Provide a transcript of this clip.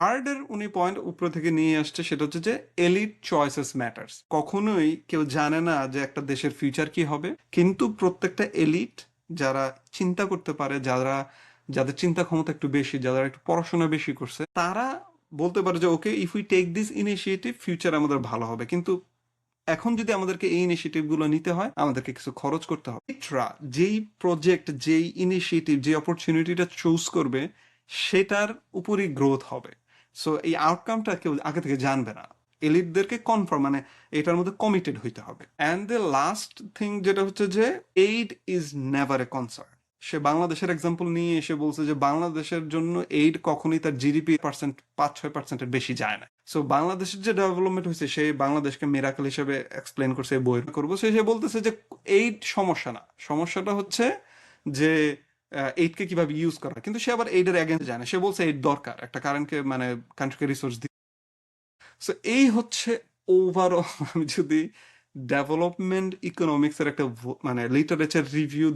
হার্ডের উনি পয়েন্ট উপরে থেকে নিয়ে আসছে, সেটা হচ্ছে যে এলিট চয়েসেস ম্যাটার্স। কখনোই কেউ জানে না যে একটা দেশের ফিউচার কি হবে, কিন্তু প্রত্যেকটা এলিট যারা চিন্তা করতে পারে, যাদের চিন্তা ক্ষমতা একটু বেশি, যারা একটু পড়াশোনা বেশি করছে, তারা বলতে পারে যে okay, if we take this initiative, future আমাদের ভালো হবে। কিন্তু এখন যদি আমাদেরকে এই ইনিশিয়েটিভ গুলো নিতে হয়, আমাদেরকে কিছু খরচ করতে হবে। এক্সট্রা যেই প্রজেক্ট, যেই ইনিশিয়েটিভ, যে অপরচুনিটিটা চুজ করবে, সেটার উপরই গ্রোথ হবে। সো এই আউটকামটা কেউ আগে থেকে জানবে না, এলিটদেরকে কনফার্ম, মানে এটার মধ্যে কমিটেড হইতে হবে। অ্যান্ড দ্য লাস্ট থিং যেটা হচ্ছে যে aid is never a concern. সে বাংলাদেশের এক্সাম্পল নিয়ে এসে বলছে যে বাংলাদেশের জন্য এইড কখনোই তার জিডিপি পার্সেন্ট 5-6%-এর বেশি যায় না। সো বাংলাদেশের যে ডেভেলপমেন্ট হয়েছে, সে বাংলাদেশকে মিরাকল হিসেবে এক্সপ্লেন করছে বই করবো। সে বলতেছে যে এইড সমস্যা না, সমস্যাটা হচ্ছে যে এইডকে কিভাবে ইউজ করা। কিন্তু সে আবার এইডের এগেন্স্ট যায় না, সে বলছে এইড দরকার একটা কারেন্টকে, মানে কান্ট্রিকে রিসোর্স দিতে। সো এই হচ্ছে ওভারঅল, আমি যদি ডেভেলপমেন্ট ইকোনমিক্স এর একটা মানে লিটারেচার রিভিউ